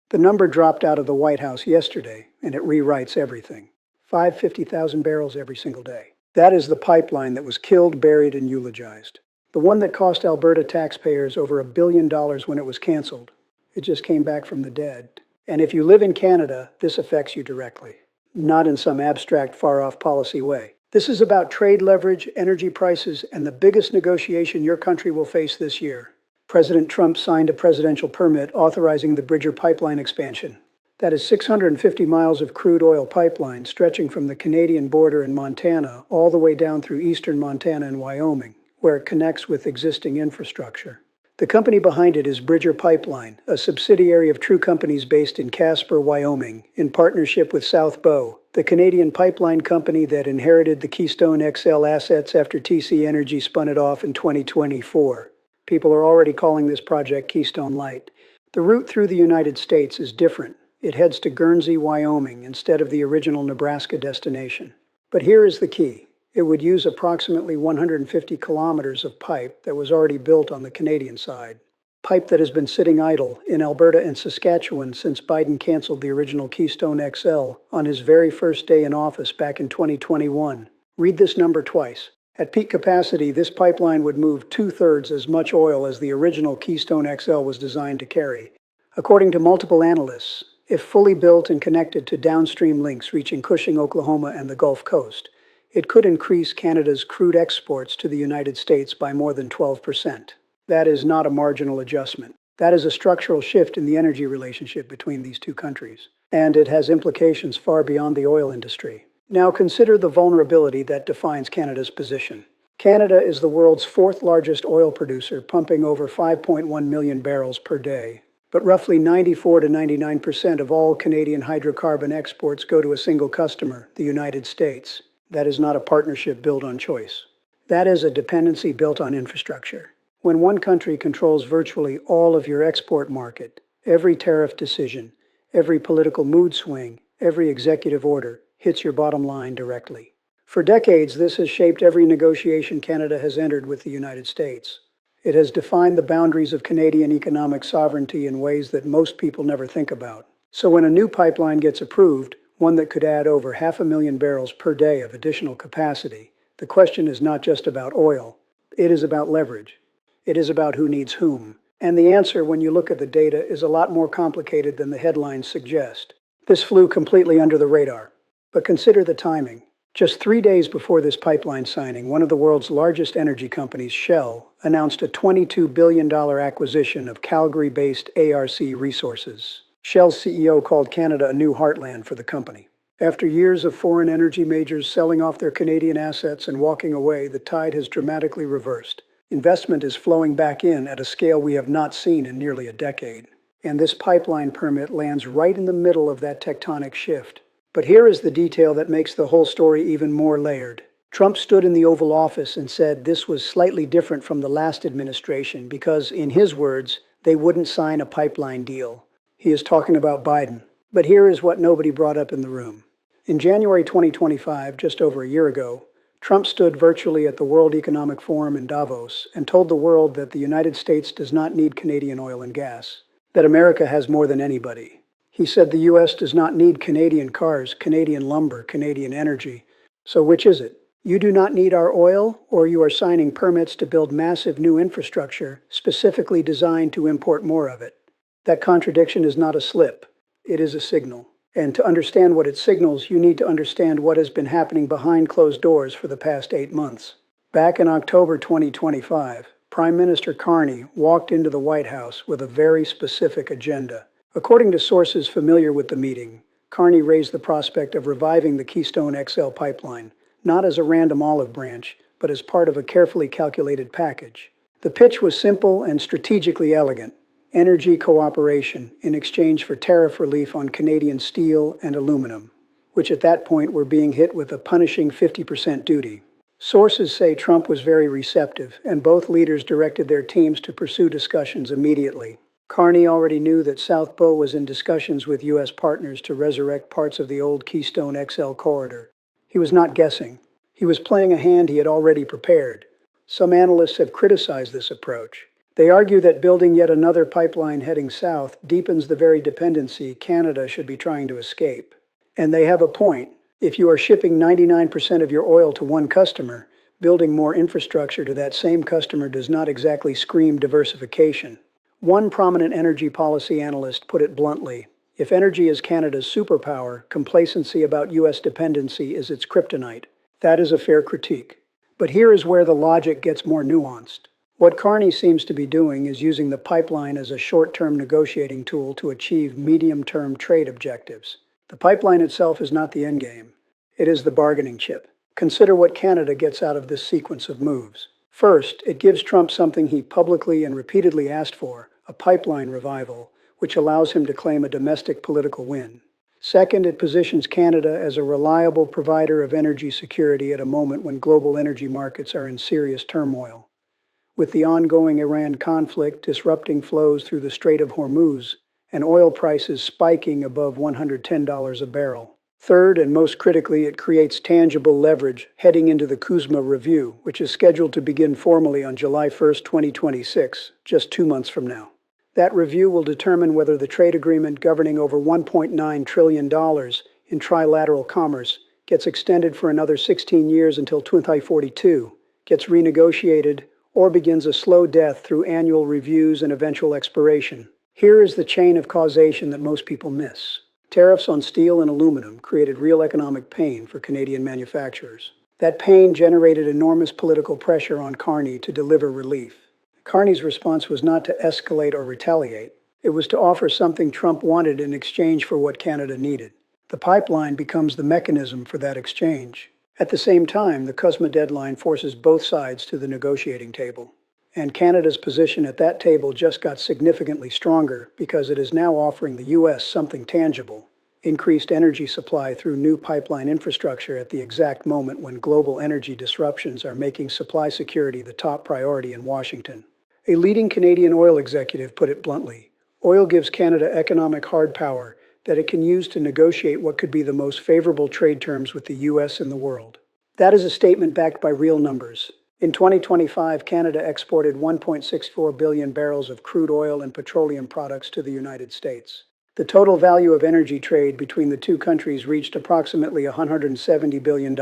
The number dropped out of the White House yesterday, and it rewrites everything. 550,000 barrels every single day. That is the pipeline that was killed, buried, and eulogized. The one that cost Alberta taxpayers over $1 billion when it was canceled. It just came back from the dead. And if you live in Canada, this affects you directly, not in some abstract, far-off policy way. This is about trade leverage, energy prices, and the biggest negotiation your country will face this year. President Trump signed a presidential permit authorizing the Bridger pipeline expansion. That is 650 miles of crude oil pipeline stretching from the Canadian border in Montana all the way down through eastern Montana and Wyoming, where it connects with existing infrastructure. The company behind it is Bridger Pipeline, a subsidiary of True Companies based in Casper, Wyoming, in partnership with South Bow, the Canadian pipeline company that inherited the Keystone XL assets after TC Energy spun it off in 2024. People are already calling this project Keystone Light. The route through the United States is different. It heads to Guernsey, Wyoming, instead of the original Nebraska destination. But here is the key. It would use approximately 150 kilometers of pipe that was already built on the Canadian side. Pipe that has been sitting idle in Alberta and Saskatchewan since Biden canceled the original Keystone XL on his very first day in office back in 2021. Read this number twice. At peak capacity, this pipeline would move 2/3 as much oil as the original Keystone XL was designed to carry. According to multiple analysts, if fully built and connected to downstream links reaching Cushing, Oklahoma and the Gulf Coast, it could increase Canada's crude exports to the United States by more than 12%. That is not a marginal adjustment. That is a structural shift in the energy relationship between these two countries. And it has implications far beyond the oil industry. Now consider the vulnerability that defines Canada's position. Canada is the world's fourth largest oil producer, pumping over 5.1 million barrels per day. But roughly 94 to 99% of all Canadian hydrocarbon exports go to a single customer, the United States. That is not a partnership built on choice. That is a dependency built on infrastructure. When one country controls virtually all of your export market, every tariff decision, every political mood swing, every executive order hits your bottom line directly. For decades, this has shaped every negotiation Canada has entered with the United States. It has defined the boundaries of Canadian economic sovereignty in ways that most people never think about. So when a new pipeline gets approved, one that could add over 500,000 barrels per day of additional capacity, the question is not just about oil. It is about leverage. It is about who needs whom. And the answer, when you look at the data, is a lot more complicated than the headlines suggest. This flew completely under the radar. But consider the timing. Just 3 days before this pipeline signing, one of the world's largest energy companies, Shell, announced a $22 billion acquisition of Calgary-based ARC Resources. Shell's CEO called Canada a new heartland for the company. After years of foreign energy majors selling off their Canadian assets and walking away, the tide has dramatically reversed. Investment is flowing back in at a scale we have not seen in nearly a decade. And this pipeline permit lands right in the middle of that tectonic shift. But here is the detail that makes the whole story even more layered. Trump stood in the Oval Office and said this was slightly different from the last administration because, in his words, they wouldn't sign a pipeline deal. He is talking about Biden. But here is what nobody brought up in the room. In January 2025, just over a year ago, Trump stood virtually at the World Economic Forum in Davos and told the world that the United States does not need Canadian oil and gas, that America has more than anybody. He said the U.S. does not need Canadian cars, Canadian lumber, Canadian energy. So which is it? You do not need our oil, or you are signing permits to build massive new infrastructure specifically designed to import more of it. That contradiction is not a slip. It is a signal. And to understand what it signals, you need to understand what has been happening behind closed doors for the past 8 months. Back in October 2025, Prime Minister Carney walked into the White House with a very specific agenda. According to sources familiar with the meeting, Carney raised the prospect of reviving the Keystone XL pipeline, not as a random olive branch, but as part of a carefully calculated package. The pitch was simple and strategically elegant. Energy cooperation in exchange for tariff relief on Canadian steel and aluminum, which at that point were being hit with a punishing 50% duty. Sources say Trump was very receptive, and both leaders directed their teams to pursue discussions immediately. Carney already knew that South Bow was in discussions with U.S. partners to resurrect parts of the old Keystone XL corridor. He was not guessing. He was playing a hand he had already prepared. Some analysts have criticized this approach, They argue that building yet another pipeline heading south deepens the very dependency Canada should be trying to escape. And they have a point. If you are shipping 99% of your oil to one customer, building more infrastructure to that same customer does not exactly scream diversification. One prominent energy policy analyst put it bluntly: if energy is Canada's superpower, complacency about U.S. dependency is its kryptonite. That is a fair critique. But here is where the logic gets more nuanced. What Carney seems to be doing is using the pipeline as a short-term negotiating tool to achieve medium-term trade objectives. The pipeline itself is not the endgame. It is the bargaining chip. Consider what Canada gets out of this sequence of moves. First, it gives Trump something he publicly and repeatedly asked for: a pipeline revival, which allows him to claim a domestic political win. Second, it positions Canada as a reliable provider of energy security at a moment when global energy markets are in serious turmoil. With the ongoing Iran conflict disrupting flows through the Strait of Hormuz and oil prices spiking above $110 a barrel. Third, and most critically, it creates tangible leverage heading into the CUSMA review, which is scheduled to begin formally on July 1st, 2026, just 2 months from now. That review will determine whether the trade agreement governing over $1.9 trillion in trilateral commerce gets extended for another 16 years until 2042, gets renegotiated, or begins a slow death through annual reviews and eventual expiration. Here is the chain of causation that most people miss. Tariffs on steel and aluminum created real economic pain for Canadian manufacturers. That pain generated enormous political pressure on Carney to deliver relief. Carney's response was not to escalate or retaliate. It was to offer something Trump wanted in exchange for what Canada needed. The pipeline becomes the mechanism for that exchange. At the same time, the CUSMA deadline forces both sides to the negotiating table. And Canada's position at that table just got significantly stronger because it is now offering the U.S. something tangible: increased energy supply through new pipeline infrastructure at the exact moment when global energy disruptions are making supply security the top priority in Washington. A leading Canadian oil executive put it bluntly: oil gives Canada economic hard power that it can use to negotiate what could be the most favorable trade terms with the U.S. and the world. That is a statement backed by real numbers. In 2025, Canada exported 1.64 billion barrels of crude oil and petroleum products to the United States. The total value of energy trade between the two countries reached approximately $170 billion.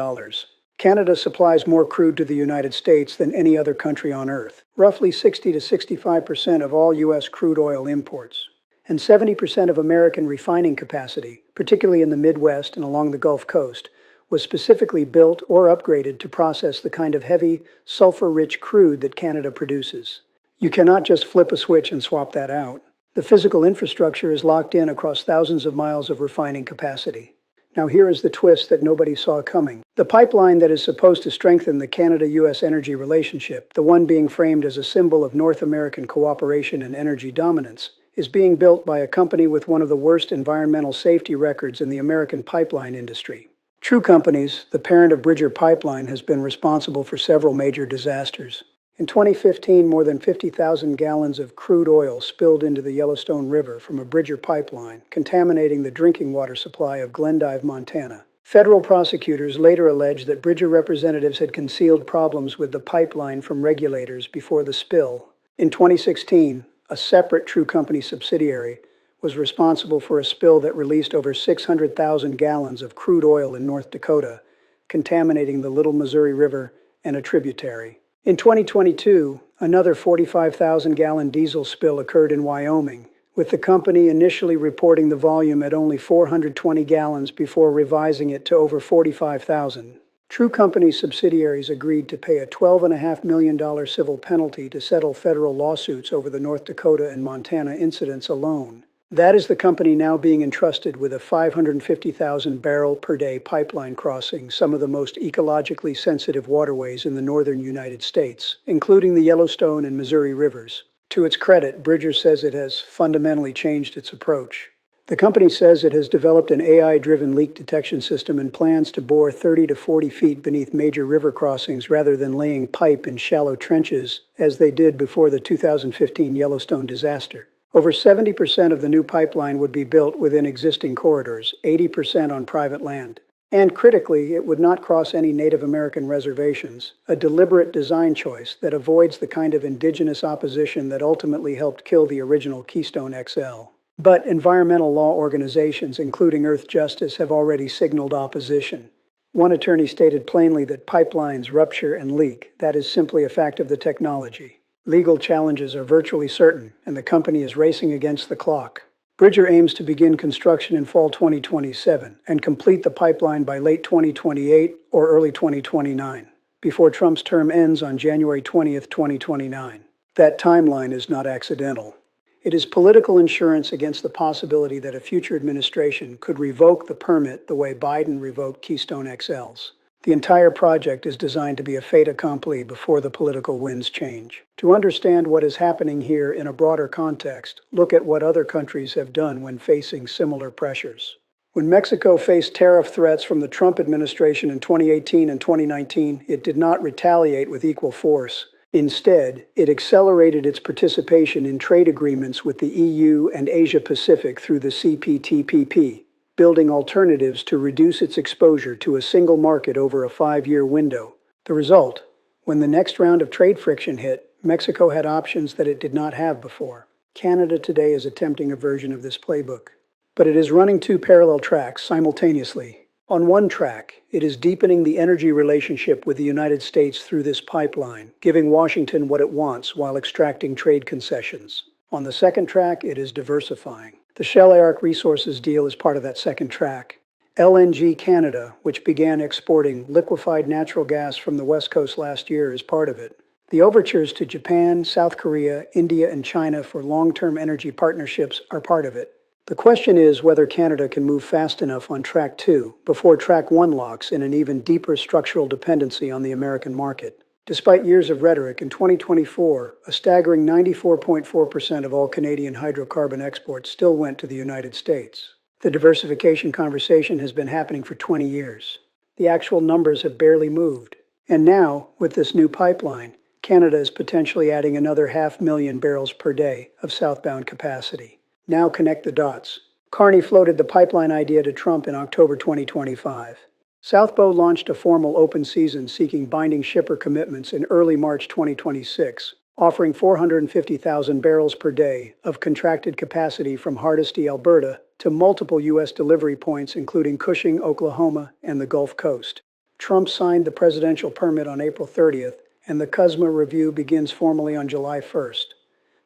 Canada supplies more crude to the United States than any other country on Earth, roughly 60 to 65% of all U.S. crude oil imports. And 70% of American refining capacity, particularly in the Midwest and along the Gulf Coast, was specifically built or upgraded to process the kind of heavy, sulfur-rich crude that Canada produces. You cannot just flip a switch and swap that out. The physical infrastructure is locked in across thousands of miles of refining capacity. Now here is the twist that nobody saw coming. The pipeline that is supposed to strengthen the Canada-U.S. energy relationship, the one being framed as a symbol of North American cooperation and energy dominance, is being built by a company with one of the worst environmental safety records in the American pipeline industry. True Companies, the parent of Bridger Pipeline, has been responsible for several major disasters. In 2015, more than 50,000 gallons of crude oil spilled into the Yellowstone River from a Bridger pipeline, contaminating the drinking water supply of Glendive, Montana. Federal prosecutors later alleged that Bridger representatives had concealed problems with the pipeline from regulators before the spill. In 2016, a separate True Company subsidiary was responsible for a spill that released over 600,000 gallons of crude oil in North Dakota, contaminating the Little Missouri River and a tributary. In 2022, another 45,000-gallon diesel spill occurred in Wyoming, with the company initially reporting the volume at only 420 gallons before revising it to over 45,000. True Company subsidiaries agreed to pay a $12.5 million civil penalty to settle federal lawsuits over the North Dakota and Montana incidents alone. That is the company now being entrusted with a 550,000 barrel per day pipeline crossing some of the most ecologically sensitive waterways in the northern United States, including the Yellowstone and Missouri rivers. To its credit, Bridger says it has fundamentally changed its approach. The company says it has developed an AI-driven leak detection system and plans to bore 30 to 40 feet beneath major river crossings rather than laying pipe in shallow trenches, as they did before the 2015 Yellowstone disaster. Over 70% of the new pipeline would be built within existing corridors, 80% on private land. And critically, it would not cross any Native American reservations, a deliberate design choice that avoids the kind of indigenous opposition that ultimately helped kill the original Keystone XL. But environmental law organizations, including Earth Justice, have already signaled opposition. One attorney stated plainly that pipelines rupture and leak. That is simply a fact of the technology. Legal challenges are virtually certain, and the company is racing against the clock. Bridger aims to begin construction in fall 2027 and complete the pipeline by late 2028 or early 2029, before Trump's term ends on January 20th, 2029. That timeline is not accidental. It is political insurance against the possibility that a future administration could revoke the permit the way Biden revoked Keystone XL's. The entire project is designed to be a fait accompli before the political winds change. To understand what is happening here in a broader context, look at what other countries have done when facing similar pressures. When Mexico faced tariff threats from the Trump administration in 2018 and 2019, it did not retaliate with equal force. Instead, it accelerated its participation in trade agreements with the EU and Asia Pacific through the CPTPP, building alternatives to reduce its exposure to a single market over a 5-year window. The result, when the next round of trade friction hit, Mexico had options that it did not have before. Canada today is attempting a version of this playbook, but it is running two parallel tracks simultaneously. On one track, it is deepening the energy relationship with the United States through this pipeline, giving Washington what it wants while extracting trade concessions. On the second track, it is diversifying. The Shell ARC Resources deal is part of that second track. LNG Canada, which began exporting liquefied natural gas from the West Coast last year, is part of it. The overtures to Japan, South Korea, India, and China for long-term energy partnerships are part of it. The question is whether Canada can move fast enough on Track 2 before Track 1 locks in an even deeper structural dependency on the American market. Despite years of rhetoric, in 2024, a staggering 94.4% of all Canadian hydrocarbon exports still went to the United States. The diversification conversation has been happening for 20 years. The actual numbers have barely moved. And now, with this new pipeline, Canada is potentially adding another 500,000 barrels per day of southbound capacity. Now connect the dots. Carney floated the pipeline idea to Trump in October 2025. South Bow launched a formal open season seeking binding shipper commitments in early March 2026, offering 450,000 barrels per day of contracted capacity from Hardisty, Alberta, to multiple U.S. delivery points including Cushing, Oklahoma, and the Gulf Coast. Trump signed the presidential permit on April 30th, and the CUSMA review begins formally on July 1st.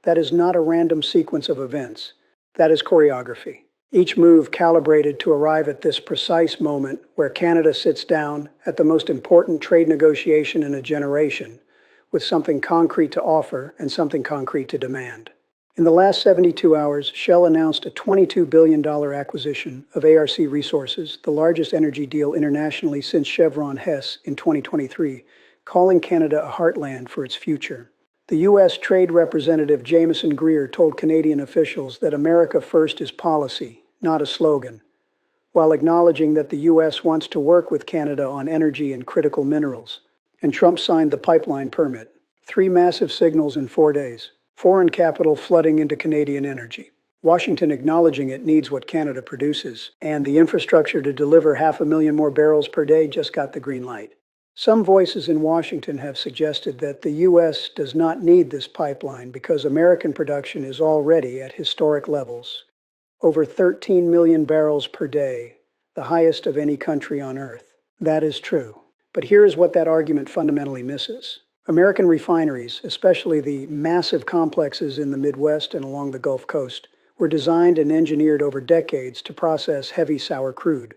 That is not a random sequence of events. That is choreography. Each move calibrated to arrive at this precise moment where Canada sits down at the most important trade negotiation in a generation, with something concrete to offer and something concrete to demand. In the last 72 hours, Shell announced a $22 billion acquisition of ARC Resources, the largest energy deal internationally since Chevron Hess in 2023, calling Canada a heartland for its future. The U.S. Trade Representative Jameson Greer told Canadian officials that America First is policy, not a slogan, while acknowledging that the U.S. wants to work with Canada on energy and critical minerals. And Trump signed the pipeline permit. 3 massive signals in 4 days. Foreign capital flooding into Canadian energy. Washington acknowledging it needs what Canada produces, and the infrastructure to deliver 500,000 more barrels per day just got the green light. Some voices in Washington have suggested that the U.S. does not need this pipeline because American production is already at historic levels. Over 13 million barrels per day, the highest of any country on Earth. That is true. But here is what that argument fundamentally misses. American refineries, especially the massive complexes in the Midwest and along the Gulf Coast, were designed and engineered over decades to process heavy sour crude,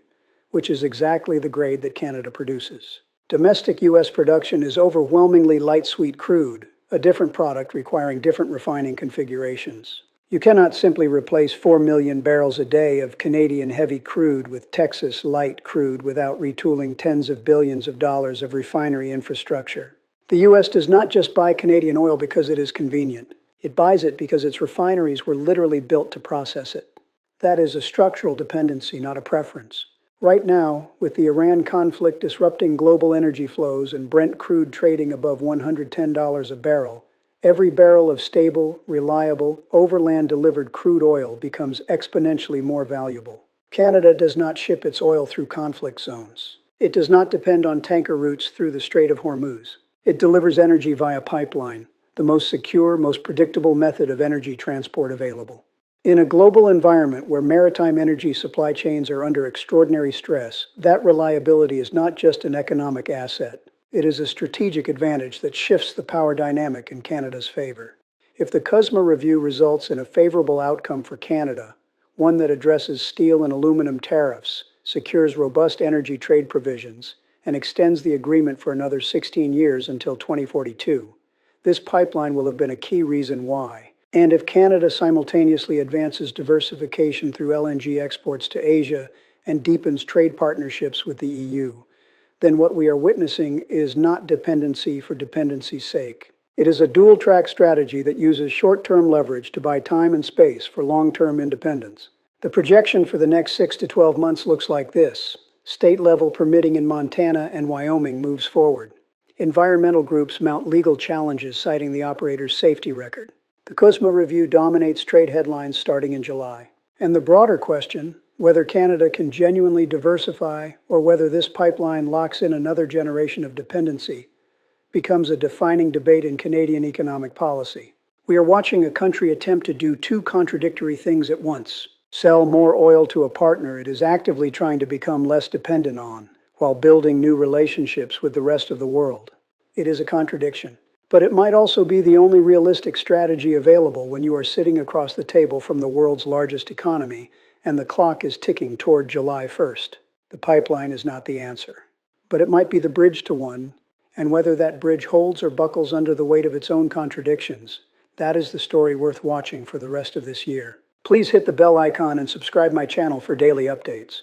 which is exactly the grade that Canada produces. Domestic U.S. production is overwhelmingly light sweet crude, a different product requiring different refining configurations. You cannot simply replace 4 million barrels a day of Canadian heavy crude with Texas light crude without retooling tens of billions of dollars of refinery infrastructure. The U.S. does not just buy Canadian oil because it is convenient. It buys it because its refineries were literally built to process it. That is a structural dependency, not a preference. Right now, with the Iran conflict disrupting global energy flows and Brent crude trading above $110 a barrel, every barrel of stable, reliable, overland-delivered crude oil becomes exponentially more valuable. Canada does not ship its oil through conflict zones. It does not depend on tanker routes through the Strait of Hormuz. It delivers energy via pipeline, the most secure, most predictable method of energy transport available. In a global environment where maritime energy supply chains are under extraordinary stress, that reliability is not just an economic asset. It is a strategic advantage that shifts the power dynamic in Canada's favor. If the CUSMA review results in a favorable outcome for Canada, one that addresses steel and aluminum tariffs, secures robust energy trade provisions, and extends the agreement for another 16 years until 2042, this pipeline will have been a key reason why. And if Canada simultaneously advances diversification through LNG exports to Asia and deepens trade partnerships with the EU, then what we are witnessing is not dependency for dependency's sake. It is a dual track strategy that uses short term leverage to buy time and space for long term independence. The projection for the next 6 to 12 months looks like this. State level permitting in Montana and Wyoming moves forward. Environmental groups mount legal challenges citing the operator's safety record. The CUSMA review dominates trade headlines starting in July. And the broader question, whether Canada can genuinely diversify or whether this pipeline locks in another generation of dependency, becomes a defining debate in Canadian economic policy. We are watching a country attempt to do two contradictory things at once: sell more oil to a partner it is actively trying to become less dependent on, while building new relationships with the rest of the world. It is a contradiction. But it might also be the only realistic strategy available when you are sitting across the table from the world's largest economy and the clock is ticking toward July 1st. The pipeline is not the answer, but it might be the bridge to one, and whether that bridge holds or buckles under the weight of its own contradictions, that is the story worth watching for the rest of this year. Please hit the bell icon and subscribe my channel for daily updates.